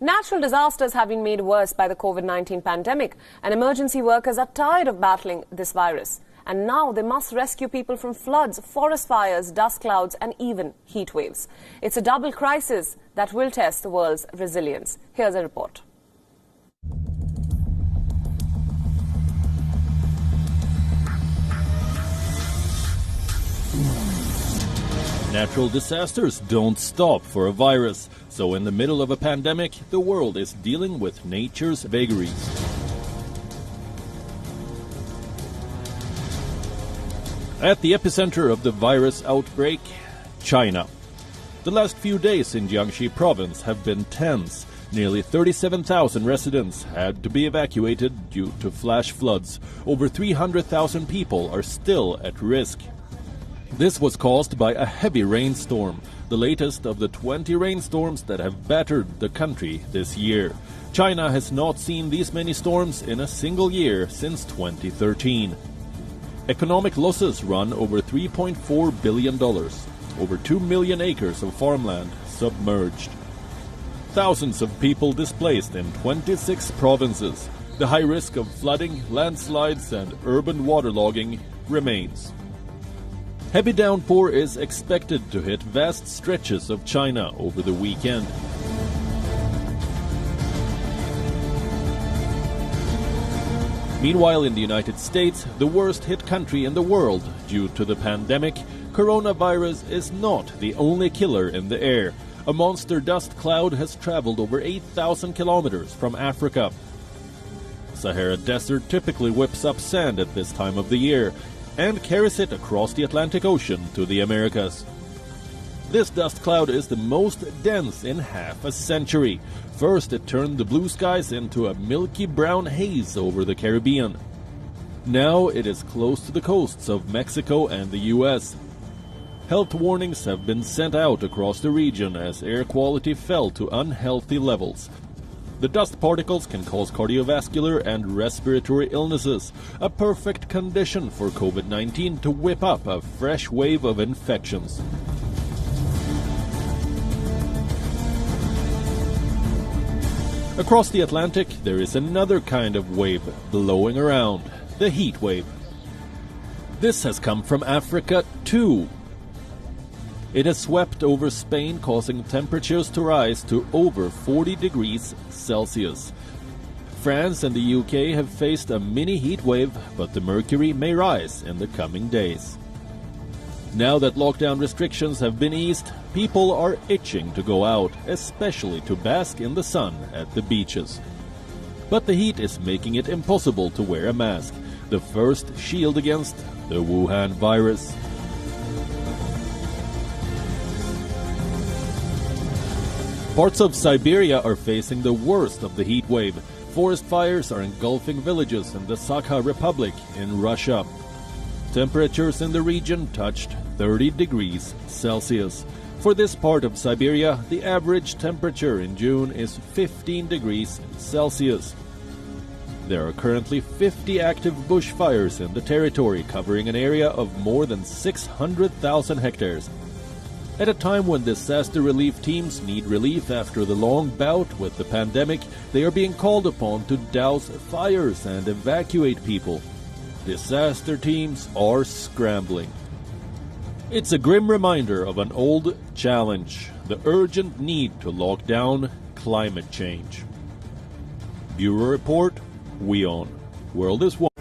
Natural disasters have been made worse by the COVID-19 pandemic, and emergency workers are tired of battling this virus. And now they must rescue people from floods, forest fires, dust clouds, and even heat waves. It's a double crisis that will test the world's resilience. Here's a report. Natural disasters don't stop for a virus, so in the middle of a pandemic, the world is dealing with nature's vagaries. At the epicenter of the virus outbreak, China. The last few days in Jiangxi province have been tense. Nearly 37,000 residents had to be evacuated due to flash floods. Over 300,000 people are still at risk. This was caused by a heavy rainstorm, the latest of the 20 rainstorms that have battered the country this year. China has not seen these many storms in a single year since 2013. Economic losses run over $3.4 billion. Over 2 million acres of farmland submerged. Thousands of people displaced in 26 provinces. The high risk of flooding, landslides, and urban waterlogging remains. Heavy downpour is expected to hit vast stretches of China over the weekend. Meanwhile, in the United States, the worst-hit country in the world due to the pandemic, coronavirus is not the only killer in the air. A monster dust cloud has traveled over 8,000 kilometers from Africa. Sahara Desert typically whips up sand at this time of the year and carries it across the Atlantic Ocean to the Americas. This dust cloud is the most dense in half a century. First, it turned the blue skies into a milky brown haze over the Caribbean. Now it is close to the coasts of Mexico and the U.S. Health warnings have been sent out across the region as air quality fell to unhealthy levels. The dust particles can cause cardiovascular and respiratory illnesses, a perfect condition for COVID-19 to whip up a fresh wave of infections. Across the Atlantic, there is another kind of wave blowing around, the heat wave. This has come from Africa too. It has swept over Spain, causing temperatures to rise to over 40 degrees Celsius. France and the UK have faced a mini heat wave, but the mercury may rise in the coming days. Now that lockdown restrictions have been eased, people are itching to go out, especially to bask in the sun at the beaches. But the heat is making it impossible to wear a mask, the first shield against the Wuhan virus. Parts of Siberia are facing the worst of the heat wave. Forest fires are engulfing villages in the Sakha Republic in Russia. Temperatures in the region touched 30 degrees Celsius. For this part of Siberia, the average temperature in June is 15 degrees Celsius. There are currently 50 active bushfires in the territory, covering an area of more than 600,000 hectares. At a time when disaster relief teams need relief after the long bout with the pandemic, they are being called upon to douse fires and evacuate people. Disaster teams are scrambling. It's a grim reminder of an old challenge, the urgent need to lock down climate change. Bureau Report, WION. World is One.